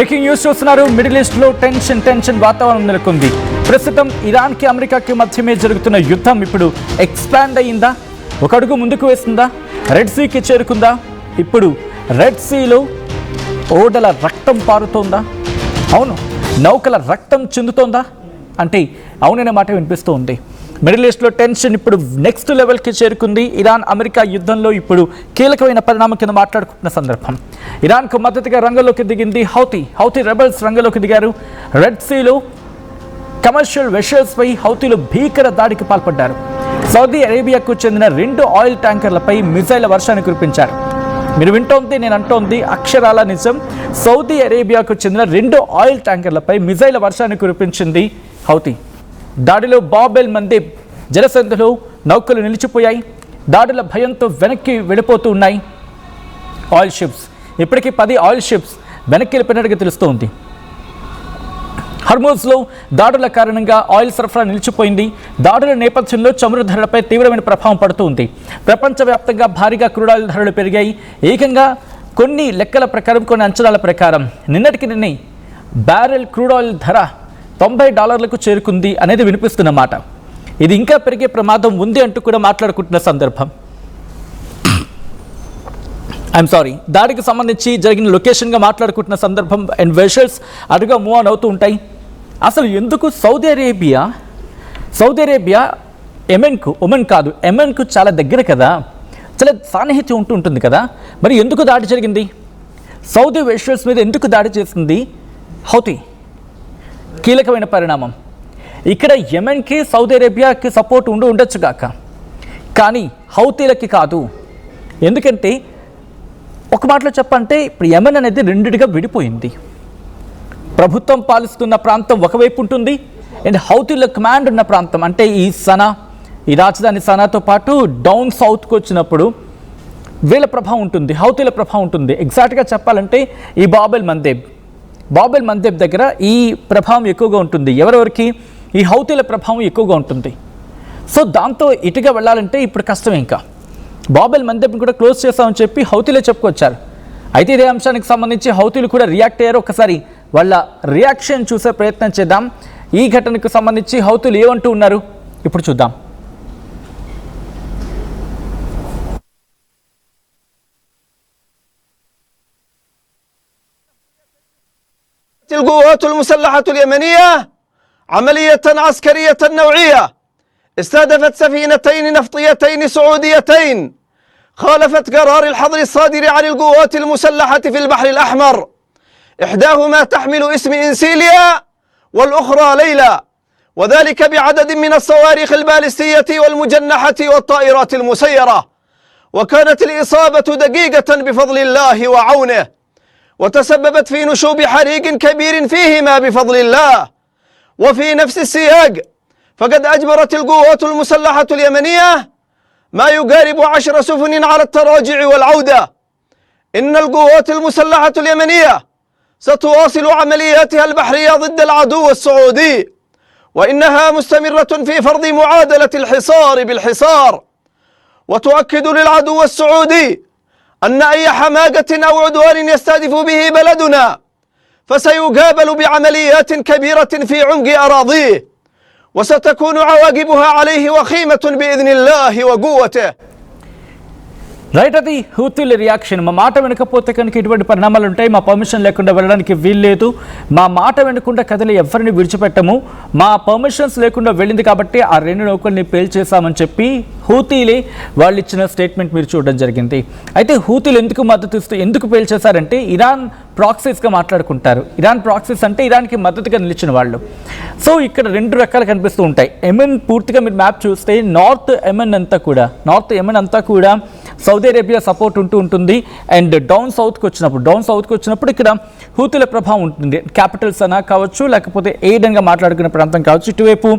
Breaking news చూస్తున్నారు. Middle east లో tension వాతావరణం నెలకొంది. ప్రస్తుతం ఇరాన్ కి అమెరికాకి మధ్యమే జరుగుతున్న యుద్ధం ఇప్పుడు ఎక్స్పాండ్ అయ్యిందా, ఒక అడుగు ముందుకు వేస్తుందా, రెడ్ సీకి చేరుకుందా? ఇప్పుడు రెడ్ సీలో ఓడల రక్తం పారుతోందా? అవును, నౌకల రక్తం చెందుతోందా అంటే అవుననే మాట వినిపిస్తూ ఉంది. మిడిల్ ఈస్ట్లో టెన్షన్ ఇప్పుడు నెక్స్ట్ లెవెల్కి చేరుకుంది. ఇరాన్ అమెరికా యుద్ధంలో ఇప్పుడు కీలకమైన పరిణామం కింద మాట్లాడుకుంటున్న సందర్భం. ఇరాన్కు మద్దతుగా రంగంలోకి దిగింది హౌతీ రెబల్స్ రంగంలోకి దిగారు. రెడ్ సీలో కమర్షియల్ వెషల్స్పై హౌతీలు భీకర దాడికి పాల్పడ్డారు. సౌదీ అరేబియాకు చెందిన 2 ఆయిల్ ట్యాంకర్లపై మిజైల్ వర్షాన్ని కురిపించారు. మీరు వింటోంది, నేను అంటోంది అక్షరాల నిజం. సౌదీ అరేబియాకు చెందిన 2 ఆయిల్ ట్యాంకర్లపై మిజైల్ వర్షాన్ని కురిపించింది హౌతీ. దాడిలో బాబెల్ మందేబ్ జలసంధిలో నౌకలు నిలిచిపోయాయి. దాడుల భయంతో వెనక్కి వెళ్ళిపోతూ ఉన్నాయి ఆయిల్ షిప్స్. ఇప్పటికీ 10 ఆయిల్ షిప్స్ వెనక్కి వెళ్ళిపోయినట్టుగా తెలుస్తోంది. హర్మూజ్లో దాడుల కారణంగా ఆయిల్ సరఫరా నిలిచిపోయింది. దాడుల నేపథ్యంలో చమురు ధరలపై తీవ్రమైన ప్రభావం పడుతుంది. ప్రపంచవ్యాప్తంగా భారీగా క్రూడ్ ఆయిల్ ధరలు పెరిగాయి. ఏకంగా కొన్ని లెక్కల ప్రకారం, కొన్ని అంచనాల ప్రకారం నిన్నటికి బ్యారెల్ క్రూడ్ ఆయిల్ ధర $90 చేరుకుంది అనేది వినిపిస్తున్నమాట. ఇది ఇంకా పెరిగే ప్రమాదం ఉంది అంటూ కూడా మాట్లాడుకుంటున్న సందర్భం. దాడికి సంబంధించి జరిగిన లొకేషన్గా మాట్లాడుకుంటున్న సందర్భం. అండ్ వెషల్స్ అటుగా మూవ్ ఆన్ అవుతూ ఉంటాయి. అసలు ఎందుకు సౌదీ అరేబియా ఎమెన్కు చాలా దగ్గర కదా, చాలా సాన్నిహిత్యం ఉంటుంది కదా, మరి ఎందుకు దాడి జరిగింది? సౌదీ వెషల్స్ మీద ఎందుకు దాడి చేసింది హౌతీ? కీలకమైన పరిణామం. ఇక్కడ యెమెన్కి సౌదీ అరేబియాకి సపోర్ట్ ఉండొచ్చు కాక, కానీ హౌతీలకి కాదు. ఎందుకంటే ఒక మాటలో చెప్పంటే ఇప్పుడు యెమెన్ అనేది 2గా విడిపోయింది. ప్రభుత్వం పాలిస్తున్న ప్రాంతం ఒకవైపు ఉంటుంది, అండ్ హౌతీల కమాండ్ ఉన్న ప్రాంతం అంటే ఈ రాజధాని సనాతో పాటు డౌన్ సౌత్కి వచ్చినప్పుడు వీళ్ళ ప్రభావం ఉంటుంది, హౌతీల ప్రభావం ఉంటుంది. ఎగ్జాక్ట్గా చెప్పాలంటే ఈ బాబెల్ మందేబ్ దగ్గర ఈ ప్రభావం ఎక్కువగా ఉంటుంది. ఎవరెవరికి? ఈ హౌతీల ప్రభావం ఎక్కువగా ఉంటుంది. సో దాంతో ఇటుగా వెళ్ళాలంటే ఇప్పుడు కష్టమే. ఇంకా బాబెల్ మందేబ్ని కూడా క్లోజ్ చేస్తామని చెప్పి హౌతీలే చెప్పుకొచ్చారు. అయితే ఇదే అంశానికి సంబంధించి హౌతీలు కూడా రియాక్ట్ అయ్యారు. ఒకసారి వాళ్ళ రియాక్షన్ చూసే ప్రయత్నం చేద్దాం. ఈ ఘటనకు సంబంధించి హౌతీలు ఏమంటూ ఉన్నారు ఇప్పుడు చూద్దాం. القوات المسلحة اليمنية عملية عسكرية نوعية استهدفت سفينتين نفطيتين سعوديتين خالفت قرار الحظر الصادر عن القوات المسلحة في البحر الأحمر، إحداهما تحمل اسم إنسيليا والأخرى ليلى، وذلك بعدد من الصواريخ البالستية والمجنحة والطائرات المسيرة. وكانت الإصابة دقيقة بفضل الله وعونه، وتسببت في نشوب حريق كبير فيهما بفضل الله. وفي نفس السياق فقد أجبرت القوات المسلحة اليمنية ما يقارب 10 سفن على التراجع والعودة. إن القوات المسلحة اليمنية ستواصل عملياتها البحرية ضد العدو السعودي، وإنها مستمرة في فرض معادلة الحصار بالحصار، وتؤكد للعدو السعودي أن أي حماقة أو عدوان يستهدف به بلدنا فسيقابل بعمليات كبيرة في عمق أراضيه، وستكون عواقبها عليه وخيمة بإذن الله وقوته. రైట్, అది హూతీల రియాక్షన్. మా మాట వెనకపోతే కనుక ఇటువంటి పరిణామాలు ఉంటాయి. మా పర్మిషన్ లేకుండా వెళ్ళడానికి వీల్లేదు. మా మాట వెనకుండా కథలు ఎవరిని విడిచిపెట్టము. మా పర్మిషన్స్ లేకుండా వెళ్ళింది కాబట్టి ఆ 2 నౌకల్ని పేల్చేసామని చెప్పి హూతీలే వాళ్ళు ఇచ్చిన స్టేట్మెంట్ మీరు చూడడం జరిగింది. అయితే హూతీలు ఎందుకు పేల్చేశారంటే ఇరాన్ ప్రాక్సీస్గా మాట్లాడుకుంటారు. ఇరాన్ ప్రాక్సీస్ అంటే ఇరాన్కి మద్దతుగా నిలిచిన వాళ్ళు. సో ఇక్కడ 2 రకాలు కనిపిస్తూ ఉంటాయి. యెమెన్ పూర్తిగా మీరు మ్యాప్ చూస్తే నార్త్ యెమెన్ అంతా కూడా సౌదీ అరేబియా సపోర్ట్ ఉంటుంది. అండ్ డౌన్ సౌత్కి వచ్చినప్పుడు ఇక్కడ హూతీల ప్రభావం ఉంటుంది. క్యాపిటల్స్ అనా కావచ్చు, లేకపోతే ఎయిడన్గా మాట్లాడుకునే ప్రాంతం కావచ్చు, ఇటువైపు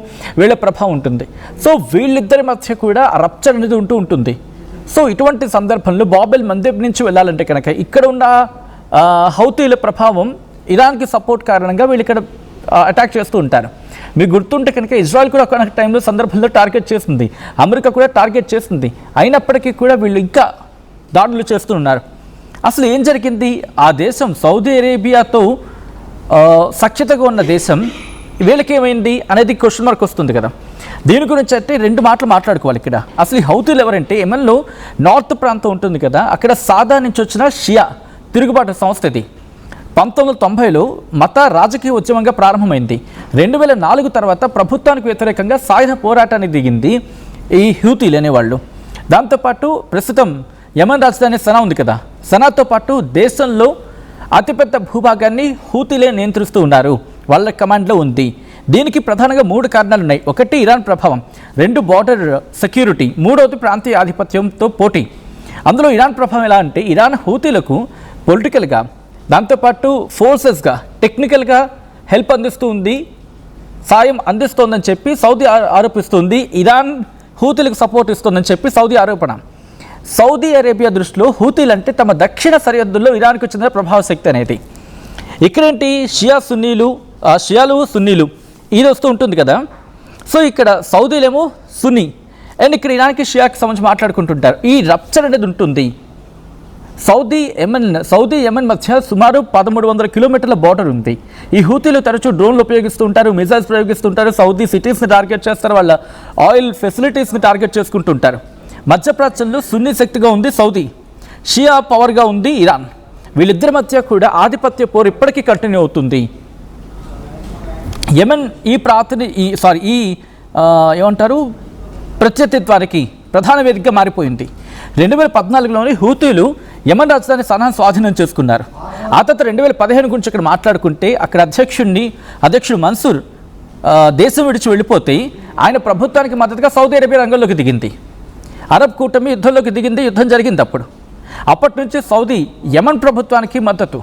వీళ్ళ ప్రభావం ఉంటుంది. సో వీళ్ళిద్దరి మధ్య కూడా రప్చర్ అనేది ఉంటుంది. సో ఇటువంటి సందర్భంలో బాబెల్ మందేబ్ నుంచి వెళ్ళాలంటే కనుక ఇక్కడ ఉన్న హౌతీల ప్రభావం ఇరాన్కి సపోర్ట్ కారణంగా వీళ్ళు ఇక్కడ అటాక్ చేస్తూ ఉంటారు. మీకు గుర్తుంటే కనుక ఇజ్రాయెల్ కూడా ఒక టైంలో సందర్భంలో టార్గెట్ చేస్తుంది, అమెరికా కూడా టార్గెట్ చేస్తుంది. అయినప్పటికీ కూడా వీళ్ళు ఇంకా దాడులు చేస్తూ ఉన్నారు. అసలు ఏం జరిగింది? ఆ దేశం సౌదీ అరేబియాతో సఖ్యతగా ఉన్న దేశం వీళ్ళకి ఏమైంది అనేది క్వశ్చన్ మార్క్ వస్తుంది కదా. దీని గురించి అయితే రెండు మాటలు మాట్లాడుకోవాలి ఇక్కడ. అసలు ఈ హౌతీలు ఎవరంటే యెమెన్లో నార్త్ ప్రాంతం ఉంటుంది కదా, అక్కడ సాదా నుంచి వచ్చిన షియా తిరుగుబాటు సంస్థ ఇది. 1990లో మత రాజకీయ ఉద్యమంగా ప్రారంభమైంది. 2004 తర్వాత ప్రభుత్వానికి వ్యతిరేకంగా సాయుధ పోరాటానికి దిగింది ఈ హూతీలు అనేవాళ్ళు. దాంతోపాటు ప్రస్తుతం యెమెన్ రాజధాని సనా ఉంది కదా, సనాతో పాటు దేశంలో అతిపెద్ద భూభాగాన్ని హూతీలే నియంత్రిస్తూ ఉన్నారు, వాళ్ళ కమాండ్లో ఉంది. దీనికి ప్రధానంగా 3 కారణాలు ఉన్నాయి. ఒకటి ఇరాన్ ప్రభావం, 2 బార్డర్ సెక్యూరిటీ, 3వది ప్రాంతీయ ఆధిపత్యంతో పోటీ. అందులో ఇరాన్ ప్రభావం ఎలా అంటే ఇరాన్ హూతీలకు పొలిటికల్గా, దాంతోపాటు ఫోర్సెస్గా, టెక్నికల్గా హెల్ప్ అందిస్తూ ఉంది, సాయం అందిస్తోందని చెప్పి సౌదీ ఆరోపిస్తుంది. ఇరాన్ హూతీలకు సపోర్ట్ ఇస్తోందని చెప్పి సౌదీ ఆరోపణ. సౌదీ అరేబియా దృష్టిలో హూతీలు అంటే తమ దక్షిణ సరిహద్దుల్లో ఇరాన్కు చెందిన ప్రభావ శక్తి అనేది. ఇక్కడేంటి షియాలు సున్నీలు ఇది వస్తూ ఉంటుంది కదా. సో ఇక్కడ సౌదీలేమో సున్నీ అండ్ ఇక్కడ ఇరాన్కి షియాకి సంబంధించి మాట్లాడుకుంటుంటారు. ఈ రప్చర్ అనేది ఉంటుంది. సౌదీ యెమెన్ మధ్య సుమారు 1300 కిలోమీటర్ల బార్డర్ ఉంది. ఈ హూతీలు తరచూ డ్రోన్లు ఉపయోగిస్తూ ఉంటారు, మిజైల్స్ ప్రయోగిస్తుంటారు, సౌదీ సిటీస్ని టార్గెట్ చేస్తారు, వాళ్ళ ఆయిల్ ఫెసిలిటీస్ని టార్గెట్ చేసుకుంటుంటారు. మధ్యప్రాచ్యంలో సున్నీ శక్తిగా ఉంది సౌదీ, షియా పవర్గా ఉంది ఇరాన్. వీళ్ళిద్దరి మధ్య కూడా ఆధిపత్య పోరు ఇప్పటికీ కంటిన్యూ అవుతుంది. యెమెన్ ఏమంటారు ప్రత్యర్థిత్వానికి ప్రధాన వేదికగా మారిపోయింది. 2014లోని హూతీలు యెమెన్ రాజధాని సనాను స్వాధీనం చేసుకున్నారు. ఆ తర్వాత 2015 గురించి ఇక్కడ మాట్లాడుకుంటే అక్కడ అధ్యక్షుడు మన్సూర్ దేశం విడిచి వెళ్ళిపోతే ఆయన ప్రభుత్వానికి మద్దతుగా సౌదీ అరేబియా రంగంలోకి దిగింది. అరబ్ కూటమి యుద్ధంలోకి దిగింది, యుద్ధం జరిగింది. అప్పటి నుంచి సౌదీ యెమెన్ ప్రభుత్వానికి మద్దతు,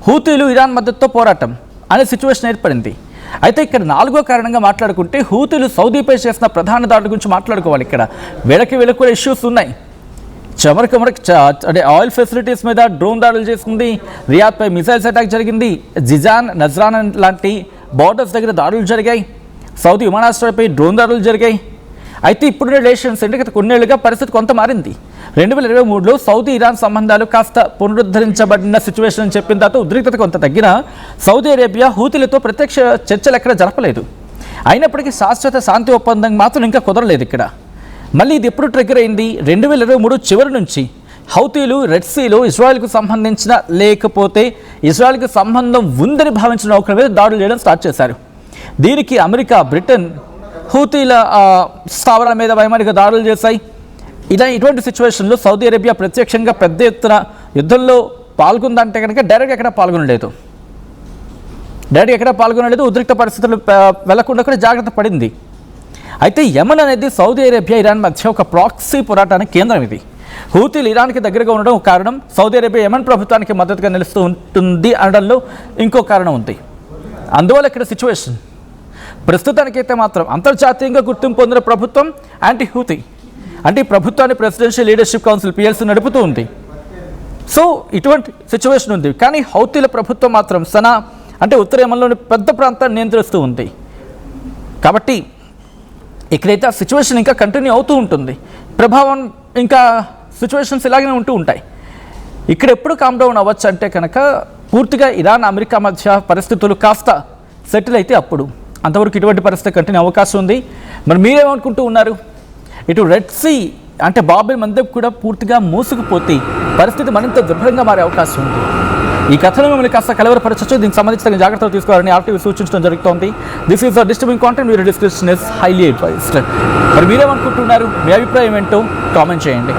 హూతీలు ఇరాన్ మద్దతుతో పోరాటం అనే సిచ్యువేషన్ ఏర్పడింది. అయితే ఇక్కడ 4వ కారణంగా మాట్లాడుకుంటే హూతీలు సౌదీపై చేసిన ప్రధాన దాడుల గురించి మాట్లాడుకోవాలి. ఇక్కడ వీళ్ళకి కూడా ఇష్యూస్ ఉన్నాయి. అంటే ఆయిల్ ఫెసిలిటీస్ మీద డ్రోన్ దాడులు చేసింది, రియాద్పై మిసైల్స్ అటాక్ జరిగింది, జిజాన్ నజ్రాన్ లాంటి బార్డర్స్ దగ్గర దాడులు జరిగాయి, సౌదీ విమానాశ్రయంపై డ్రోన్ దాడులు జరిగాయి. అయితే ఇప్పుడు రిలేషన్స్ అంటే గత కొన్నేళ్లుగా పరిస్థితి కొంత మారింది. 2023లో సౌదీ ఇరాన్ సంబంధాలు కాస్త పునరుద్ధరించబడిన సిచ్యువేషన్ అని చెప్పిన తర్వాత ఉద్రిక్తత కొంత తగ్గిన సౌదీ అరేబియా హూతీలతో ప్రత్యక్ష చర్చలు ఎక్కడ జరపలేదు. అయినప్పటికీ శాశ్వత శాంతి ఒప్పందం మాత్రం ఇంకా కుదరలేదు. ఇక్కడ మళ్ళీ ఇది ఎప్పుడు ట్రిగ్గర్ అయింది? 2023 చివరి నుంచి హౌతీలు రెడ్ సీలో ఇజ్రాయెల్కు సంబంధించిన లేకపోతే ఇజ్రాయెల్కి సంబంధం ఉందని భావించిన నౌకల మీద దాడులు చేయడం స్టార్ట్ చేశారు. దీనికి అమెరికా, బ్రిటన్ హూతీల స్థావరాల మీద వైమానిక దాడులు చేశాయి. ఇటువంటి సిచ్యువేషన్లో సౌదీ అరేబియా ప్రత్యక్షంగా పెద్ద ఎత్తున యుద్ధంలో పాల్గొందంటే కనుక డైరెక్ట్ ఎక్కడ పాల్గొనలేదు. ఉద్రిక్త పరిస్థితులు వెళ్లకుండా కూడా జాగ్రత్త పడింది. అయితే యెమెన్ అనేది సౌదీ అరేబియా ఇరాన్ మధ్య ఒక ప్రాక్సీ పోరాటానికి కేంద్రం. ఇది హూతీలు ఇరాన్కి దగ్గరగా ఉండడం ఒక కారణం, సౌదీ అరేబియా యెమెన్ ప్రభుత్వానికి మద్దతుగా నిలుస్తూ ఉంటుంది అనడంలో ఇంకో కారణం ఉంది. అందువల్ల ఇక్కడ సిచ్యువేషన్ ప్రస్తుతానికైతే మాత్రం అంతర్జాతీయంగా గుర్తింపు పొందిన ప్రభుత్వం యాంటీ హూతీ, అంటే ఈ ప్రభుత్వాన్ని ప్రెసిడెన్షియల్ లీడర్షిప్ కౌన్సిల్ PLC నడుపుతూ ఉంది. సో ఇటువంటి సిచ్యువేషన్ ఉంది. కానీ హౌతీల ప్రభుత్వం మాత్రం సనా అంటే ఉత్తర యెమెన్లోని పెద్ద ప్రాంతాన్ని నియంత్రిస్తూ ఉంది. కాబట్టి ఇక్కడైతే ఆ సిచ్యువేషన్ ఇంకా కంటిన్యూ అవుతూ ఉంటుంది. ప్రభావం ఇంకా సిచ్యువేషన్స్ ఇలాగనే ఉంటూ ఉంటాయి. ఇక్కడ ఎప్పుడు కామ్ డౌన్ అవ్వచ్చు అంటే కనుక పూర్తిగా ఇరాన్ అమెరికా మధ్య పరిస్థితులు కాస్త సెటిల్ అయితే అప్పుడు. అంతవరకు ఇటువంటి పరిస్థితి కంటిన్యూ అవకాశం ఉంది. మరి మీరేమనుకుంటూ ఉన్నారు? ఇటు రెడ్ సీ అంటే బాబెల్ మందబ్ కూడా పూర్తిగా మూసుకుపోతే పరిస్థితి మరింత దుర్భరంగా మారే అవకాశం ఉంది. ఈ కథను మిమ్మల్ని కాస్త కలవరపరచచ్చు. దీనికి సంబంధించిన జాగ్రత్తలు తీసుకోవాలని RTV సూచించడం జరుగుతోంది. This is disturbing content, video description is highly advised. మరి మీరేమనుకుంటున్నారు? మీ అభిప్రాయం ఏంటో కామెంట్ చేయండి.